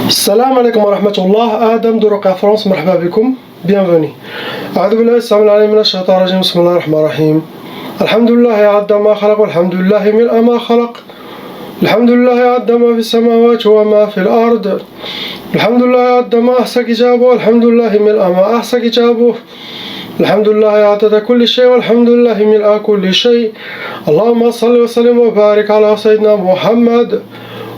Salam alaikum wa rahmatullah, Adam de Roca France, marhaba bikum, bienvenue. أعوذ بالله السميع العليم من الشيطان الرجيم بسم الله الرحمن الرحيم. الحمد لله عد ما خلق والحمد لله ملء ما خلق. الحمد لله عد ما في السماوات وما في الأرض. الحمد لله عد ما أحصى كتابه والحمد لله ملء ما أحصى كتابه. الحمد لله عدد كل شيء والحمد لله ملء كل شيء. اللهم صل وسلم وبارك على سيدنا محمد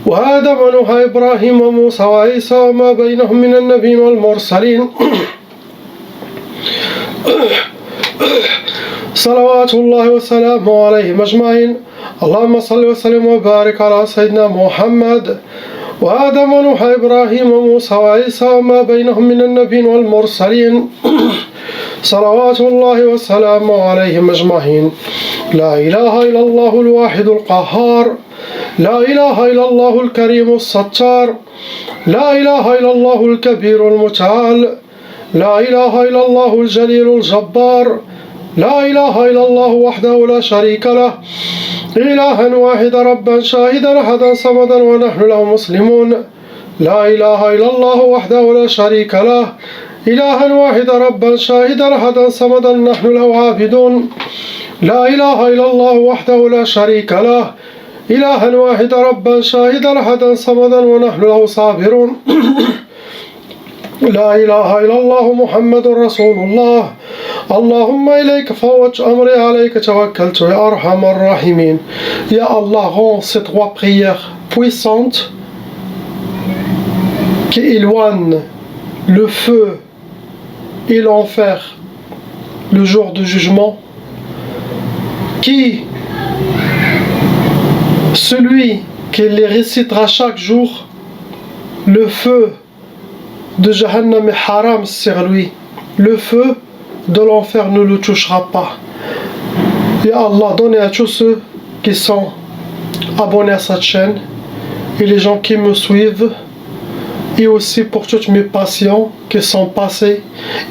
وآدم ونوح إبراهيم وموسى وعيسى وما بينهم من النبيين والمرسلين صلوات الله وسلامه عليهم أجمعين. اللهم صل وسلم وبارك على سيدنا محمد وآدم ونوح إبراهيم وموسى وعيسى وما بينهم من النبيين والمرسلين صلوات الله وسلامه عليهم أجمعين. لا إله إلا الله الواحد القهار. لا إله إلا الله الكريم الستار. لا إله إلا الله الكبير المتعال. لا إله إلا الله الجليل الجبار. لا إله إلا الله وحده لا شريك له إلها واحدا ربا شاهدا أحدا صمدا ونحن له مسلمون. لا إله إلا الله وحده لا شريك له إلها واحدا ربا شاهدا أحدا صمدا نحن له عابدون. لا إله إلا الله وحده لا شريك له إلها واحدا ربا شاهدا أحدا صمدا ونحن له صابرون. لا إله إلا الله محمد رسول الله. اللهم إليك فوت أمري عليك توكلت يا أرحم الراحمين. Ya Allah, rends ces trois prières puissantes qui éloignent le feu et l'enfer le jour du jugement, qui celui qui les récitera chaque jour, le feu de Jahannam est haram sur lui, le feu de l'enfer ne le touchera pas. Ya Allah, donne à tous ceux qui sont abonnés à cette chaîne et les gens qui me suivent, et aussi pour tous mes patients qui sont passés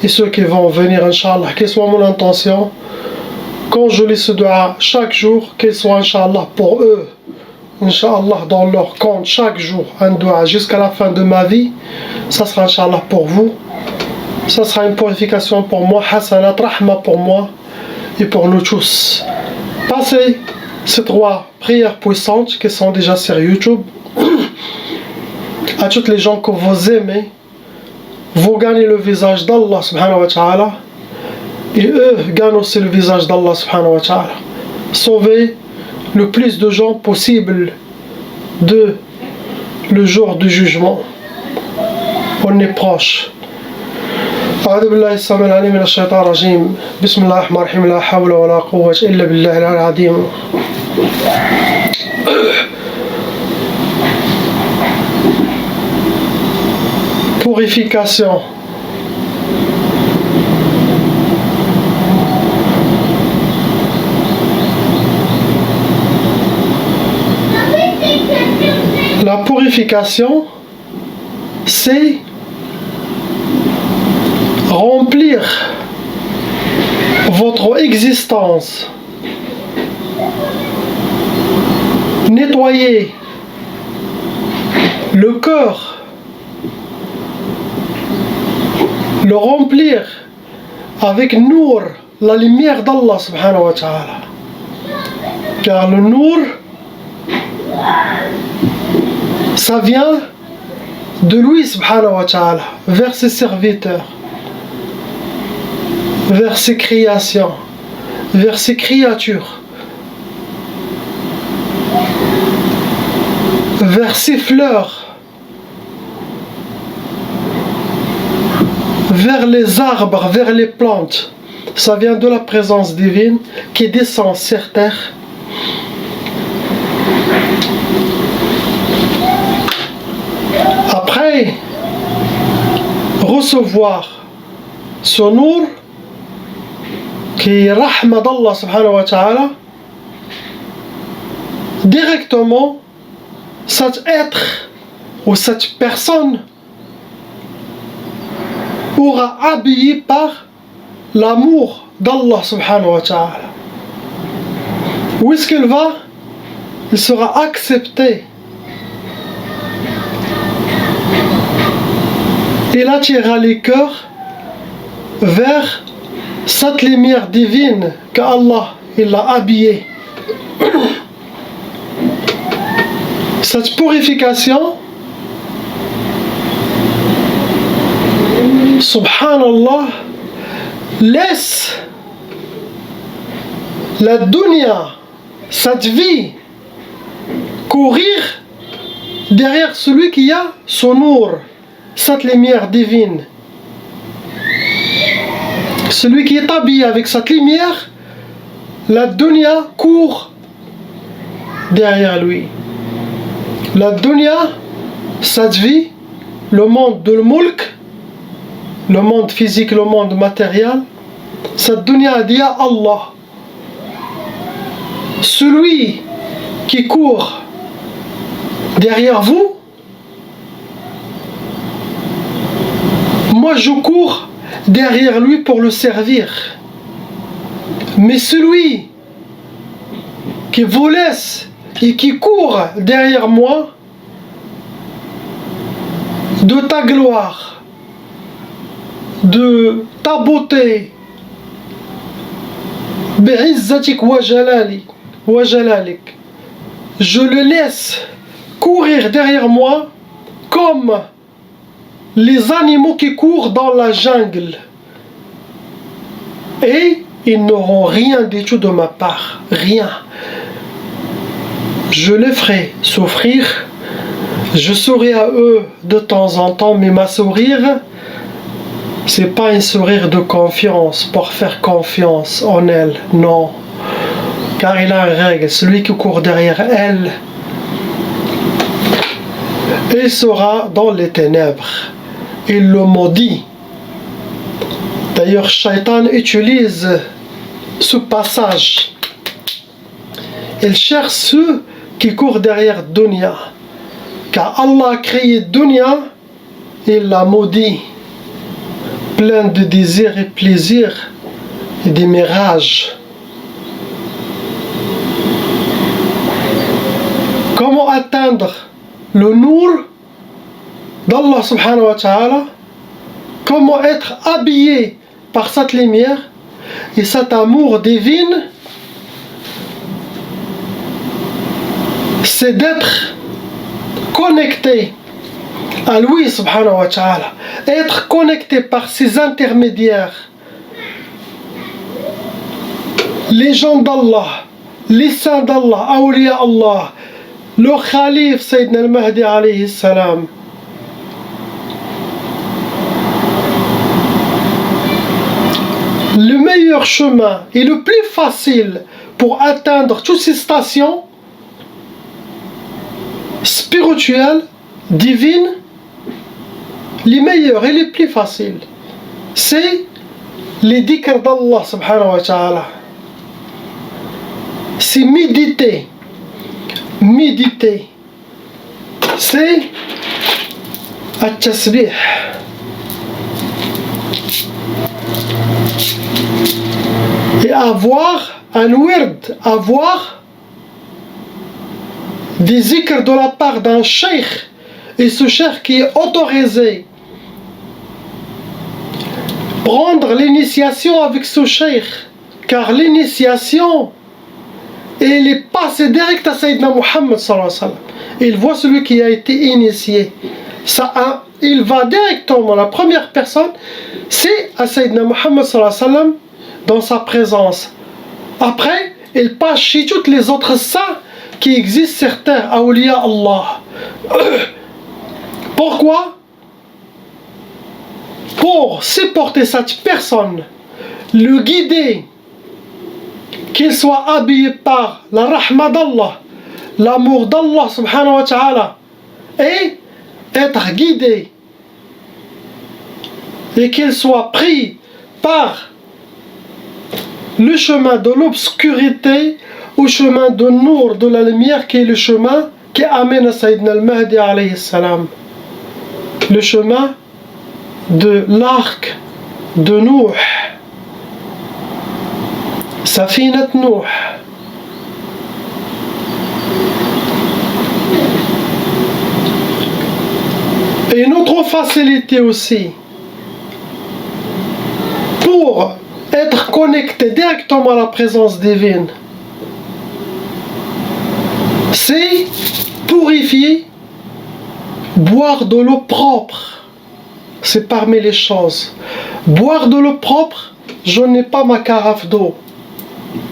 et ceux qui vont venir, Inch'Allah, quelle soit mon intention, quand je lis ce dua chaque jour, qu'il soit, Inch'Allah, pour eux, Inch'Allah, dans leur compte, chaque jour, un dua jusqu'à la fin de ma vie, ça sera, Inch'Allah, pour vous, ça sera une purification pour moi, hasanat, rahma pour moi et pour nous tous. Passez ces trois prières puissantes qui sont déjà sur YouTube. À toutes les gens que vous aimez, vous gagnez le visage d'Allah subhanahu wa ta'ala et eux gagnent aussi le visage d'Allah subhanahu wa ta'ala. Sauvez le plus de gens possible de le jour du jugement. On est proche. أعوذ بالله السميع العليم من الشيطان الرجيم بسم الله الرحمن الرحيم لا حول ولا قوة إلا بالله العلي العظيم. Purification. La purification, c'est remplir votre existence, nettoyer le cœur, le remplir avec Nour, la lumière d'Allah subhanahu wa ta'ala. Car le Nour, ça vient de lui subhanahu wa ta'ala, vers ses serviteurs, vers ses créations, vers ses créatures, vers ses fleurs, vers les arbres, vers les plantes. Ça vient de la présence divine qui descend sur terre. Après recevoir ce nour qui est rahma d'Allah subhanahu wa ta'ala, directement cet être ou cette personne aura habillé par l'amour d'Allah subhanahu wa ta'ala. Où est-ce qu'il va? Il sera accepté il attirera les cœurs vers cette lumière divine qu'Allah il a habillée. Cette purification, subhanallah, laisse la dunya, cette vie, courir derrière celui qui a son nour, cette lumière divine. Celui qui est habillé avec cette lumière, la dunya court derrière lui. La dunya, cette vie, le monde de mulk, le monde physique, le monde matériel, cette dunya dit à Allah, celui qui court derrière vous, moi je cours derrière lui pour le servir. Mais celui qui vous laisse et qui court derrière moi, de ta gloire, de ta beauté, bi'izzatik wa jalalik, je le laisse courir derrière moi comme les animaux qui courent dans la jungle. Et ils n'auront rien du tout de ma part, rien. Je les ferai souffrir, je souris à eux de temps en temps, mais ma sourire, c'est pas un sourire de confiance, pour faire confiance en elle, non. Car il a une règle, celui qui court derrière elle, il sera dans les ténèbres. Il le maudit. D'ailleurs, Shaitan utilise ce passage. Il cherche ceux qui courent derrière Dunya. Car Allah a créé Dunya, il l'a maudit. Plein de désirs et plaisirs et de mirages. Comment atteindre le nour d'Allah subhanahu wa ta'ala? Comment être habillé par cette lumière et cet amour divin? C'est d'être connecté à lui subhanahu wa ta'ala, être connecté par ses intermédiaires, les gens d'Allah, les saints d'Allah, awliya Allah, le Khalif Sayyidina al-Mahdi alayhi salam. Le meilleur chemin et le plus facile pour atteindre toutes ces stations spirituelles, divines, les meilleurs et les plus faciles, c'est les dhikr d'Allah subhanahu wa ta'ala. C'est méditer. Méditer. C'est at-tasbih. Et avoir un wird, avoir des zikrs de la part d'un cheikh, et ce cheikh qui est autorisé, prendre l'initiation avec ce cheikh, car l'initiation, il est passé direct à Sayyidina Muhammad sallallahu alayhi wa sallam. Il voit celui qui a été initié. Il va directement, la première personne, c'est à Sayyidina Muhammad sallallahu alayhi wa sallam, dans sa présence. Après, il passe chez toutes les autres saints qui existent sur terre, awliya Allah. Pourquoi? Pour supporter cette personne, le guider, qu'il soit habillé par la rahma d'Allah, l'amour d'Allah subhanahu wa ta'ala, et être guidé, et qu'il soit pris par le chemin de l'obscurité au chemin de nour, de la lumière, qui est le chemin qui amène à Sayyidina al-Mahdi alayhi salam, le chemin de l'arc de Nuh, Safinat Nuh. Et une autre facilité aussi pour être connecté directement à la présence divine, c'est purifier, boire de l'eau propre. C'est parmi les choses. Boire de l'eau propre, je n'ai pas ma carafe d'eau.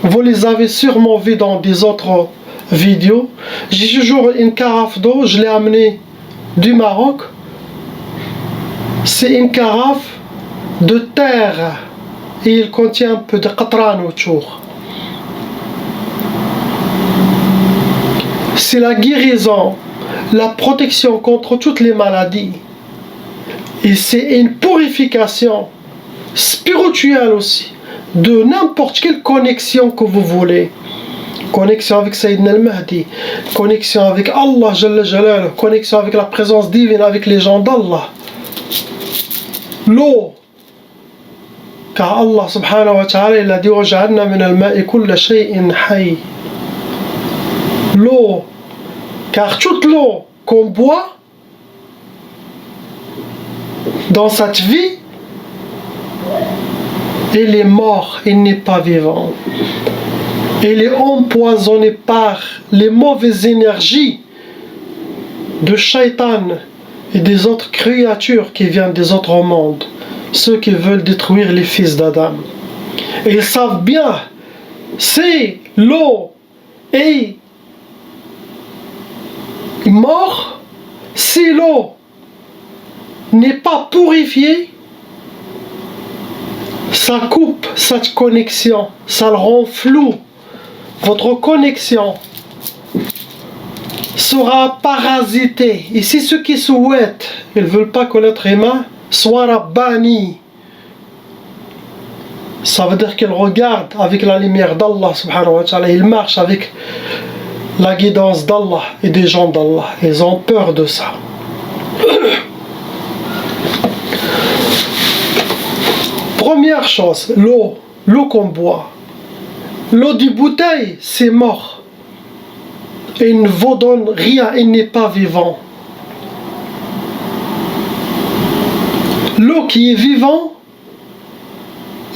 Vous les avez sûrement vus dans des autres vidéos. J'ai toujours une carafe d'eau, je l'ai amenée du Maroc. C'est une carafe de terre et il contient un peu de qatran autour. C'est la guérison, la protection contre toutes les maladies. Et c'est une purification spirituelle aussi de n'importe quelle connexion que vous voulez. Connexion avec Sayyidina al-Mahdi, connexion avec Allah Jalla Jalal, connexion avec la présence divine, avec les gens d'Allah. L'eau, car Allah subhanahu wa ta'ala il a dit وَجَعَلْنَا مِنَ الْمَاءِ كُلَّ شَيْءٍ حَيٍّ. L'eau, car toute l'eau qu'on boit dans cette vie, il est mort, il n'est pas vivant. Il est empoisonné par les mauvaises énergies de Shaitan et des autres créatures qui viennent des autres mondes, ceux qui veulent détruire les fils d'Adam. Et ils savent bien, si l'eau est morte, si l'eau n'est pas purifiée, ça coupe cette connexion, ça le rend flou. Votre connexion sera parasitée. Et si ceux qui souhaitent, ils ne veulent pas que l'être humain soit banni, ça veut dire qu'ils regardent avec la lumière d'Allah subhanahu wa ta'ala, ils marchent avec la guidance d'Allah et des gens d'Allah. Ils ont peur de ça. Première chose, l'eau qu'on boit. L'eau du bouteille, c'est mort. Il ne vous donne rien, il n'est pas vivant. L'eau qui est vivante,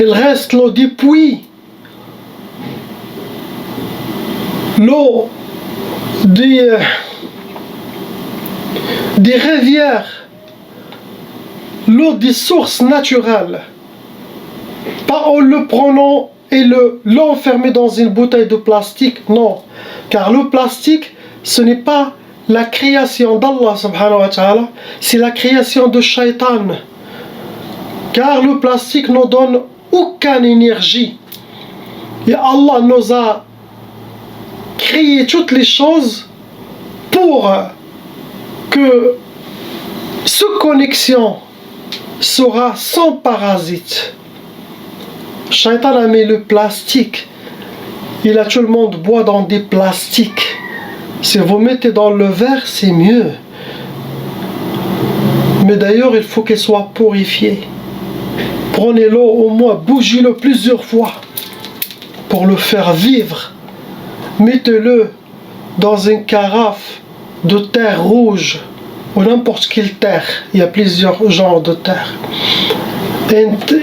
il reste l'eau du puits. L'eau des rivières. L'eau des sources naturelles. Pas en le prenant et l'enfermer dans une bouteille de plastique, non. Car le plastique, ce n'est pas la création d'Allah subhanahu wa ta'ala, c'est la création de Shaitan. Car le plastique ne donne aucune énergie. Et Allah nous a créé toutes les choses pour que cette connexion sera sans parasite. Shaitan a mis le plastique. Il a tout le monde boit dans des plastiques. Si vous mettez dans le verre, c'est mieux. Mais d'ailleurs, il faut qu'il soit purifié. Prenez-le au moins, bougez-le plusieurs fois pour le faire vivre. Mettez-le dans une carafe de terre rouge ou n'importe quelle terre. Il y a plusieurs genres de terre.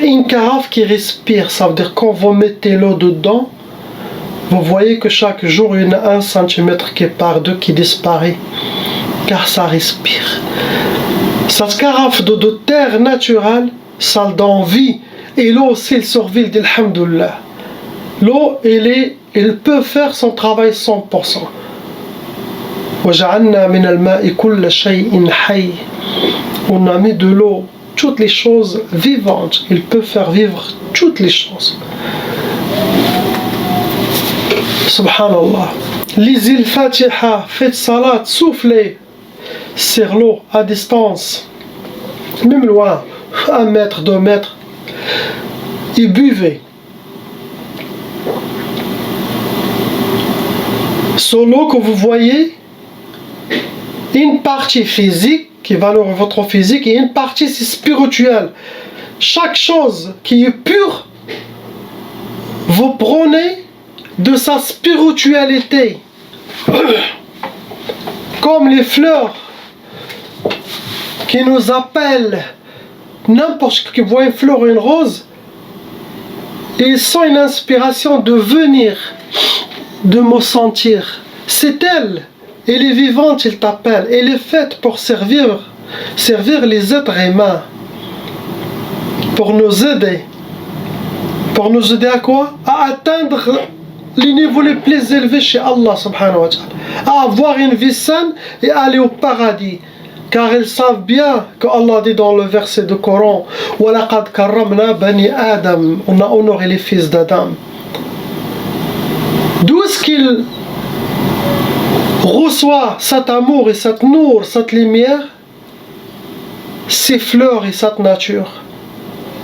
Une carafe qui respire, ça veut dire quand vous mettez l'eau dedans, vous voyez que chaque jour il y a 1 cm qui part d'eux, qui disparaît, car ça respire. Cette carafe de terre naturelle, ça donne vie, et l'eau aussi elle survit, d'Alhamdulillah. L'eau, elle peut faire son travail 100%. وَجَعَلْنَا مِنَ الْمَاءِ كُلَّ شَيْءٍ حَيٍّ. On a mis de l'eau, toutes les choses vivantes. Il peut faire vivre toutes les choses. Subhanallah. Lisez le Fatiha, faites salat, soufflez sur l'eau à distance, même loin, 1 mètre, 2 mètres, et buvez. Sur l'eau que vous voyez, une partie physique qui valore votre physique et une partie c'est spirituelle. Chaque chose qui est pure, vous prenez de sa spiritualité. Comme les fleurs qui nous appelle, n'importe qui voit une fleur ou une rose, il sent une inspiration de venir, de me sentir. C'est elle est vivante, il t'appelle. Elle est faite pour servir les êtres humains, pour nous aider. Pour nous aider à quoi? À atteindre les niveaux les plus élevés chez Allah subhanahu wa ta'ala, à avoir une vie saine et aller au paradis. Car ils savent bien que Allah dit dans le verset du Coran, وَلَقَدْ كَرَّمْنَا بَنِي آدَمَ, on a honoré les fils d'Adam. D'où est-ce qu'il reçoit cet amour et cette nour, cette lumière, ces fleurs et cette nature?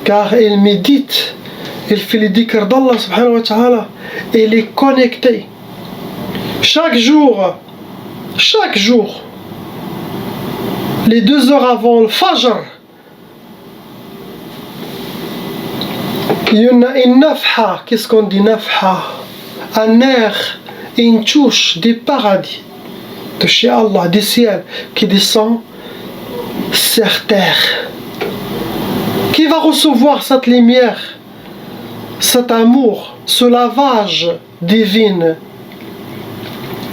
Car il médite, il fait le dhikr d'Allah subhanahu wa ta'ala, il est connecté. Chaque jour, les 2 heures avant le Fajr, il y en a une nafha. Qu'est-ce qu'on dit nafha? Un air, une touche du paradis, de chez Allah, du ciel, qui descend sur terre. Qui va recevoir cette lumière, cet amour, ce lavage divin?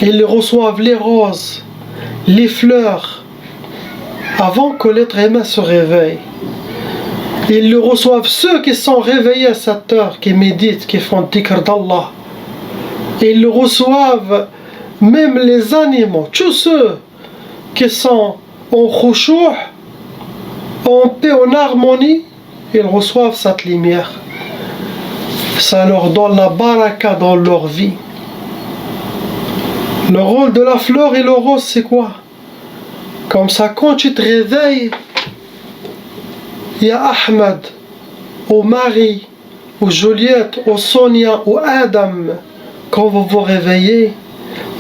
Ils reçoivent les roses, les fleurs, avant que l'être humain se réveille. Ils le reçoivent ceux qui sont réveillés à cette heure, qui méditent, qui font dhikr d'Allah. Ils le reçoivent même les animaux, tous ceux qui sont en khushu', en paix, en harmonie, ils reçoivent cette lumière. Ça leur donne la baraka dans leur vie. Le rôle de la fleur et le rose, c'est quoi? Comme ça, quand tu te réveilles, il y a Ahmed, ou Marie, ou Juliette, ou Sonia, ou Adam. Quand vous vous réveillez,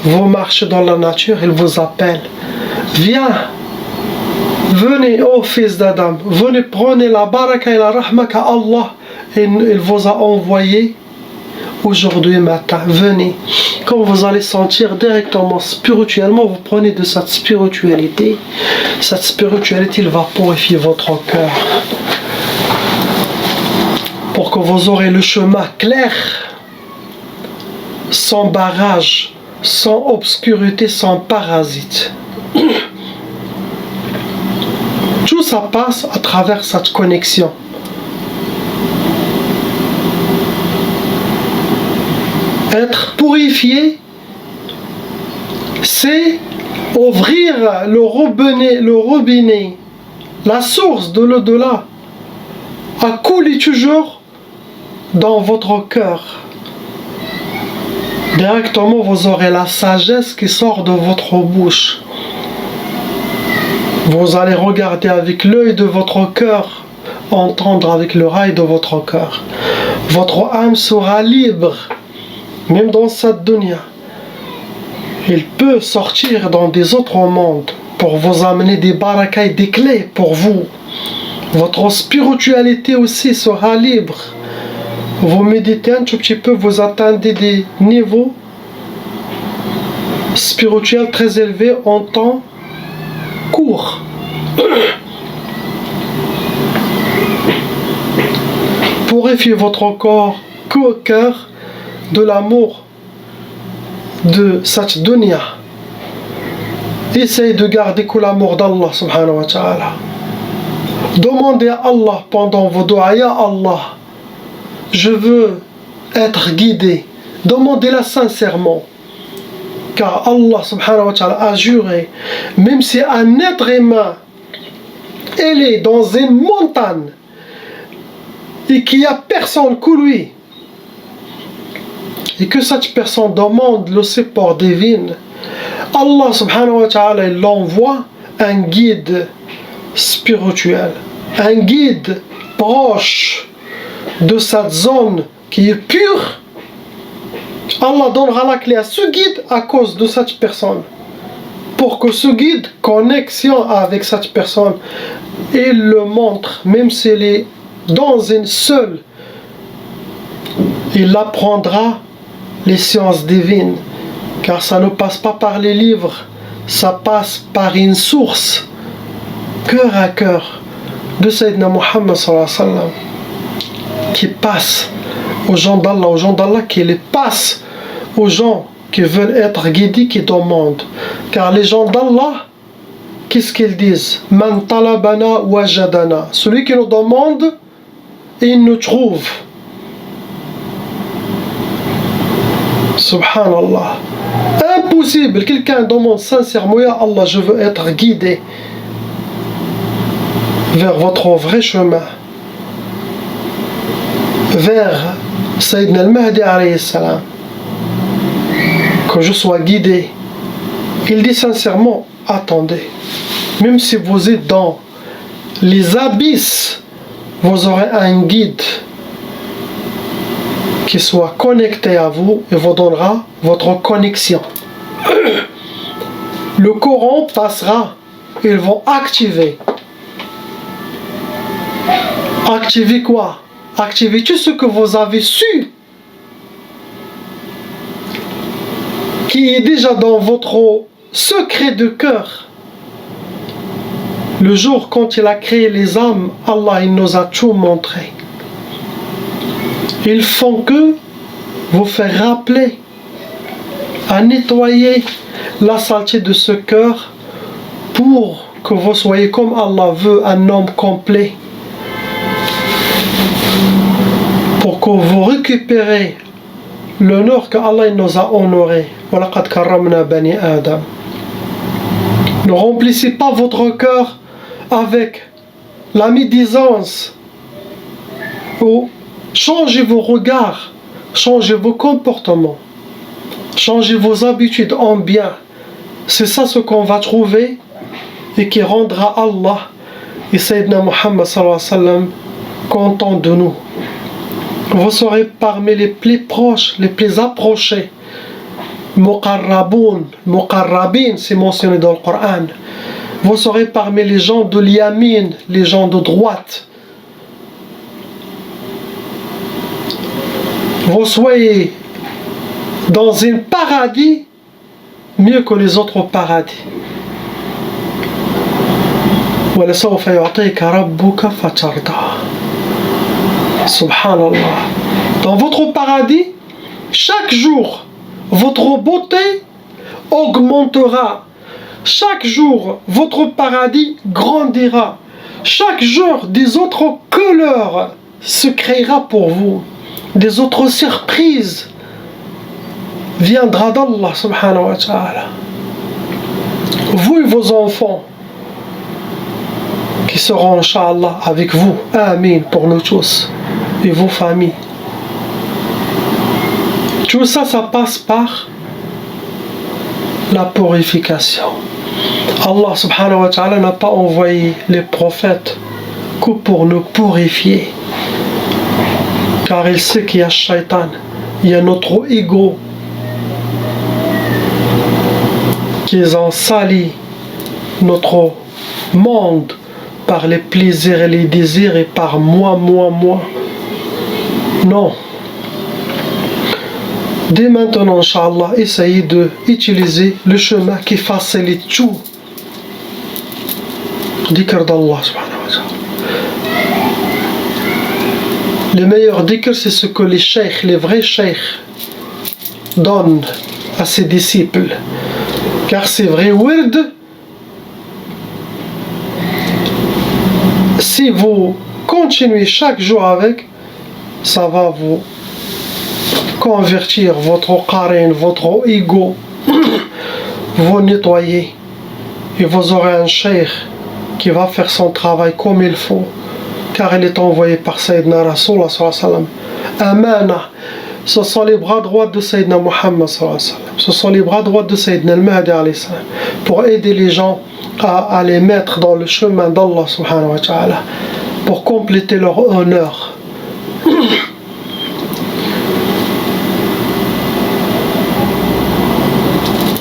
vous marchez dans la nature, il vous appelle. Viens, venez, ô fils d'Adam, venez prenez la baraka et la rahma qu'Allah il vous a envoyé aujourd'hui matin. Venez. Quand vous allez sentir directement, spirituellement, vous prenez de cette spiritualité. Cette spiritualité, il va purifier votre cœur. Pour que vous aurez le chemin clair, sans barrage, sans obscurité, sans parasite. Tout ça passe à travers cette connexion. Être purifié, c'est ouvrir le robinet, la source de l'au-delà, à couler toujours dans votre cœur. Directement, vous aurez la sagesse qui sort de votre bouche. Vous allez regarder avec l'œil de votre cœur, entendre avec l'oreille de votre cœur. Votre âme sera libre, même dans cette dunya. Il peut sortir dans des autres mondes pour vous amener des barakas, des clés pour vous. Votre spiritualité aussi sera libre. Vous méditez un tout petit peu, vous atteindez des niveaux spirituels très élevés en temps court. Purifiez votre cœur de l'amour de cette dunya. Essayez de garder que l'amour d'Allah subhanahu wa ta'ala. Demandez à Allah pendant vos doigts, ya Allah, je veux être guidé. Demandez-la sincèrement. Car Allah subhanahu wa ta'ala a juré, même si un être humain, il est dans une montagne et qu'il n'y a personne que lui, et que cette personne demande le support divin, Allah subhanahu wa ta'ala il envoie un guide spirituel, un guide proche de cette zone qui est pure. Allah donnera la clé à ce guide à cause de cette personne, pour que ce guide connexion avec cette personne, il le montre, même s'il est dans une seule, il apprendra les sciences divines, car ça ne passe pas par les livres, ça passe par une source cœur à cœur de Sayyidina Muhammad sallallahu alayhi wa sallam, qui passe aux gens d'Allah qui les passe aux gens qui veulent être guidés, qui demandent. Car les gens d'Allah, qu'est-ce qu'ils disent? Man talabana wajadana. Celui qui nous demande, il nous trouve. Subhanallah. Impossible. Quelqu'un demande sincèrement, ya Allah, je veux être guidé vers votre vrai chemin, vers Sayyidina al-Mahdi alayhi salam, que je sois guidé. Il dit sincèrement, attendez, même si vous êtes dans les abysses, vous aurez un guide qui soit connecté à vous et vous donnera votre connexion. Le Coran passera, ils vont activer. Activer quoi? Activer tout ce que vous avez su, qui est déjà dans votre secret de cœur. Le jour quand il a créé les âmes, Allah il nous a tout montré. Ils font que vous faire rappeler à nettoyer la saleté de ce cœur pour que vous soyez comme Allah veut, un homme complet, pour que vous récupérez l'honneur que Allah nous a honoré. وَلَقَدْ كَرَّمْنَا بَنِي آدَمَ. Ne remplissez pas votre cœur avec la médisance, ou changez vos regards, changez vos comportements, changez vos habitudes en bien. C'est ça ce qu'on va trouver et qui rendra Allah et Sayyidina Muhammad sallallahu alayhi wa sallam contents de nous. Vous serez parmi les plus proches, les plus approchés. Muqarraboun, Muqarrabin, c'est mentionné dans le Coran. Vous serez parmi les gens de l'Yamin, les gens de droite. Vous soyez dans un paradis mieux que les autres paradis. وَلَسَوْفَ يُعْطِيكَ رَبُّكَ فَتَرْضَى. Subhanallah. Dans votre paradis, chaque jour, votre beauté augmentera. Chaque jour, votre paradis grandira. Chaque jour, des autres couleurs se créera pour vous. Des autres surprises viendra d'Allah subhanahu wa ta'ala. Vous et vos enfants qui seront, Inch'Allah, avec vous. Amin pour nous tous. Et vos familles. Tout ça, ça passe par la purification. Allah subhanahu wa ta'ala n'a pas envoyé les prophètes que pour nous purifier. Car il sait qu'il y a Shaitan, il y a notre ego qui ont sali notre monde par les plaisirs et les désirs et par moi. Non. Dès maintenant, Inch'Allah, essayez d'utiliser le chemin qui facilite tout. Dhikr d'Allah subhanahu wa ta'ala. Le meilleur dhikr, c'est ce que les cheikhs, les vrais cheikhs, donnent à ses disciples. Car c'est vrai, wird, si vous continuez chaque jour avec, ça va vous convertir votre qarin, votre ego, vous nettoyer, et vous aurez un cheikh qui va faire son travail comme il faut, car il est envoyé par Sayyidina Rasulullah sallallahu alayhi wa sallam. Amana, ce sont les bras droits de Sayyidina Muhammad sallallahu alayhi wa sallam, ce sont les bras droits de Sayyidina al-Mahdi alayhi salam, pour aider les gens à les mettre dans le chemin d'Allah subhanahu wa ta'ala, pour compléter leur honneur.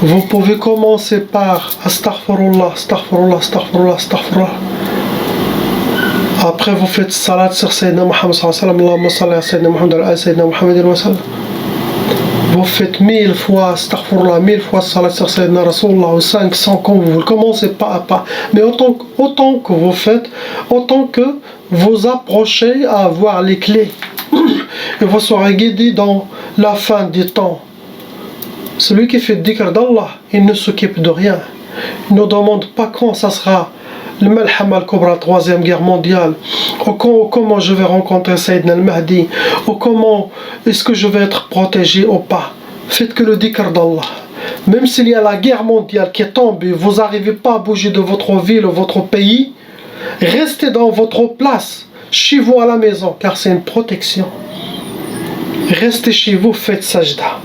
Vous pouvez commencer par Astaghfirullah, Astaghfirullah, Astaghfirullah, Astaghfirullah. Après, vous faites salat sur Sayyidina Muhammad sallallahu alayhi wa sallam, Allahumma salli ala Sayyidina Muhammad wa ala Sayyidina Muhammad wa sallam. Vous vous faites 1000 fois astaghfirullah, 1000 fois salat sur Sayyidina Rasulullah, ou 500 quand vous commencez pas à pas. Mais autant que vous faites, autant que vous approchez à avoir les clés. Et vous serez guidé dans la fin des temps. Celui qui fait le dhikr d'Allah, il ne s'occupe de rien. Il ne demande pas quand ça sera le Malhama al-Kubra, 3e guerre mondiale, ou comment je vais rencontrer Sayyidina al-Mahdi, ou comment est-ce que je vais être protégé ou pas. Faites que le dhikr d'Allah. Même s'il y a la guerre mondiale qui est tombée, vous n'arrivez pas à bouger de votre ville ou votre pays, restez dans votre place, chez vous à la maison, car c'est une protection. Restez chez vous, faites sajda.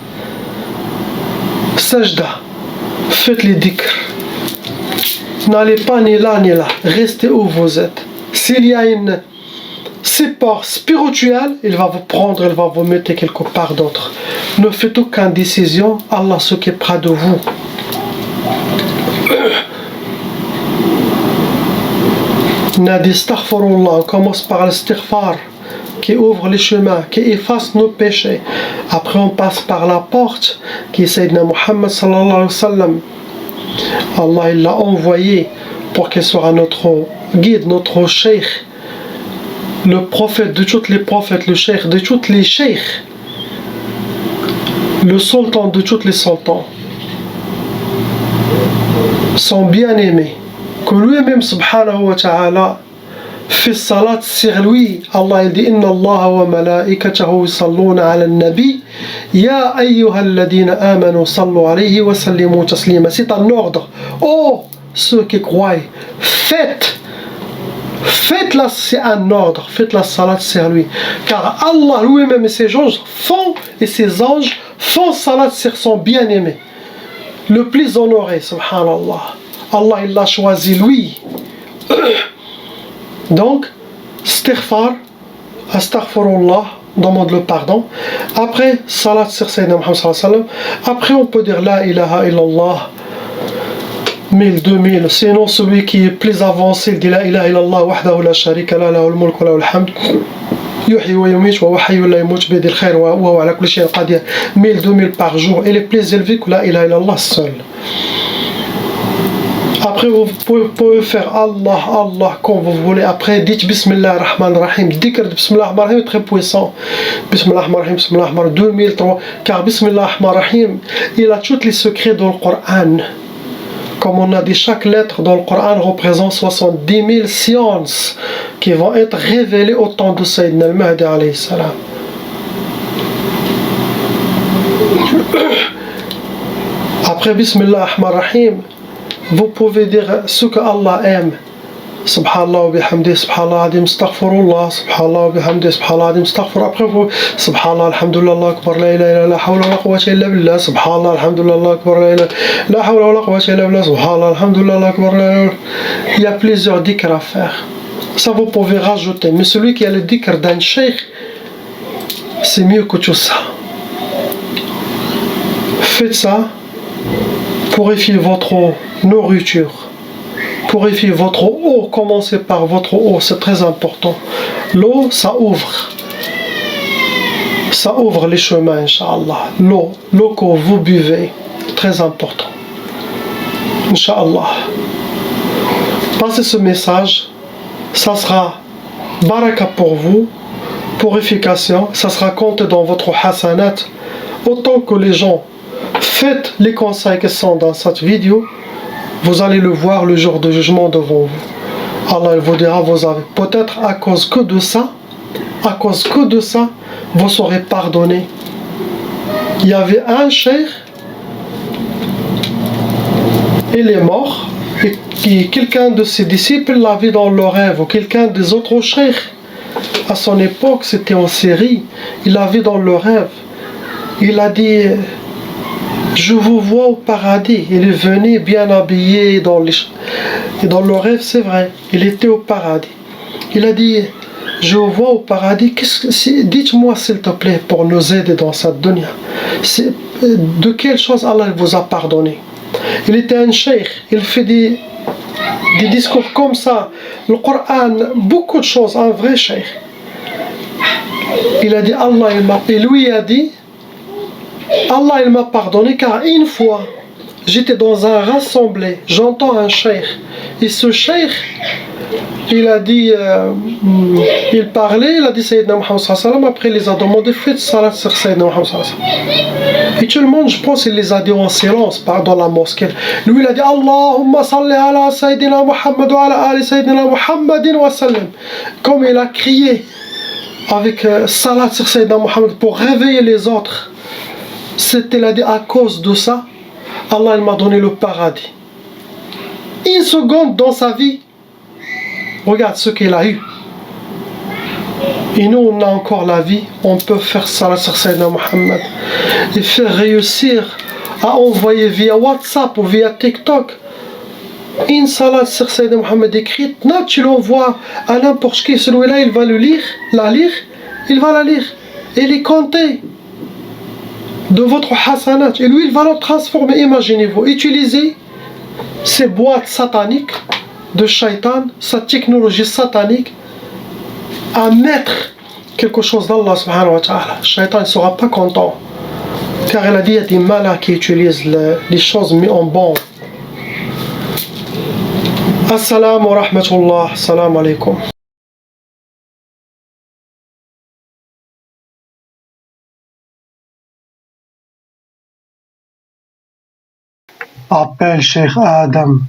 Sajda. Faites les dhikr. N'allez pas ni là ni là. Restez où vous êtes. S'il y a une support spirituel, il va vous prendre, il va vous mettre quelque part d'autre. Ne faites aucune décision, Allah s'occupera de vous. Nadi astaghfirullah, on commence par l'istighfar qui ouvre les chemins, qui efface nos péchés. Après on passe par la porte qui est Sayyidina Muhammad sallallahu alayhi wa sallam. Allah il l'a envoyé pour qu'il soit notre guide, notre cheikh, le prophète de tous les prophètes, le cheikh de tous les cheikhs, le sultan de tous les sultans, son bien-aimé, que lui-même subhanahu wa ta'ala fait salat sur lui. Allah dit inna Allah wa malaikatahu yusalluna ala an-nabi ya ayyuhalladhina amanu sallu alayhi wa sallimu taslima. C'est un ordre. Oh, ceux qui croient, faites-la, c'est un ordre, faites la salat sur lui. Car Allah lui-même et ses anges font salat sur son bien-aimé, le plus honoré, subhanallah. Allah il l'a choisi lui. Donc, istighfar, astaghfirullah, demande le pardon. Après, salat sur Sayyidina Muhammad sallallahu alayhi wa sallam. Après, on peut dire la ilaha illallah 1000, 2000. Sinon, celui qui est plus avancé, il dit la ilaha illallah wahdahu la sharika la lahul mulk wa lahul hamd. Yuhyi wa yumit wa huwa hayyun la yamut bi yadil khair wa huwa ala kulli shay'in qadir. 1000, 2000 par jour. Il est plus élevé que la ilaha illallah seul. Après, vous pouvez faire Allah, Allah quand vous voulez. Après, dites Bismillah ar-Rahman ar-Rahim. Dhikr de Bismillah ar-Rahman ar-Rahim est très puissant. Bismillah ar-Rahman ar-Rahim, Bismillah ar-Rahman ar-Rahim, 2003. Car Bismillah ar-Rahman ar-Rahim, il a tous les secrets dans le Coran. Comme on a dit, chaque lettre dans le Coran représente 70 000 sciences qui vont être révélées au temps de Sayyidina al-Mahdi alayhi salam. Après Bismillah ar-Rahman ar-Rahim, vous pouvez dire ce que Allah aime. Subhanallah wa bihamdi, subhanallah adim, astaghfirullah, subhanallah wa bihamdi, subhanallah adim, astaghfir. Après vous, subhanallah, alhamdulillah, Allah akbar, la ilaha illa, la hawla wa la quwwata illa billah, subhanallah, alhamdulillah, Allah akbar, la ilaha, la hawla wa la quwwata illa billah, subhanallah, alhamdulillah, Allah akbar, la ilaha. Il y a plusieurs dhikrs à faire. Ça vous pouvez rajouter. Mais celui qui a le dhikr d'un cheikh, c'est mieux que tout ça. Faites ça. Purifiez votre nourriture, purifiez votre eau, commencez par votre eau, c'est très important. L'eau, ça ouvre les chemins, Inch'Allah. L'eau que vous buvez, très important. Inch'Allah. Passez ce message, ça sera baraka pour vous, purification, ça sera compté dans votre hasanat, autant que les gens. Faites les conseils qui sont dans cette vidéo, vous allez le voir le jour de jugement devant vous. Allah vous dira, vous avez peut-être à cause que de ça, vous serez pardonné. Il y avait un cheikh, il est mort, et quelqu'un de ses disciples l'a vu dans le rêve, ou quelqu'un des autres cheikhs. À son époque, c'était en Syrie, il l'a vu dans le rêve. Il a dit, je vous vois au paradis. Il est venu bien habillé et dans le rêve, c'est vrai, il était au paradis. Il a dit, je vous vois au paradis, dites-moi s'il te plaît pour nous aider dans cette dunya. De quelle chose Allah vous a pardonné? Il était un cheikh, il fait des discours comme ça, le Coran, beaucoup de choses, un vrai cheikh. Il a dit, Allah il m'a, et lui a dit, Allah il m'a pardonné car une fois j'étais dans un rassemblé, j'entends un cheikh et ce cheikh il a dit, il parlait, il a dit Sayyidina Muhammad sallallahu alayhi wa sallam, après il les a demandé faites salat sur Sayyidina Muhammad sallallahu alayhi wa sallam. Et tout le monde, je pense, il les a dit en silence dans la mosquée. Lui il a dit Allahumma salli ala Sayyidina Muhammad wa ala ali Sayyidina Muhammadin wa sallam. Comme il a crié avec salat sur Sayyidina Muhammad pour réveiller les autres. C'était, il a dit, à cause de ça, Allah il m'a donné le paradis. Une seconde dans sa vie, regarde ce qu'il a eu. Et nous, on a encore la vie, on peut faire salat sur Sayyidina Muhammad et faire réussir à envoyer via WhatsApp ou via TikTok une salat sur Sayyidina Muhammad écrite. Là, tu l'envoies à n'importe qui, celui-là, il va le lire, il va la lire et les compter de votre hasanat. Et lui, il va le transformer. Imaginez-vous, utilisez ces boîtes sataniques de shaitan, sa technologie satanique, à mettre quelque chose d'Allah subhanahu wa ta'ala. Le shaitan ne sera pas content. Car il a dit, il y a des malins qui utilisent les choses mises en bon. Assalamu wa rahmatullah. Assalamu alaikum. Appelle Cheikh Adam.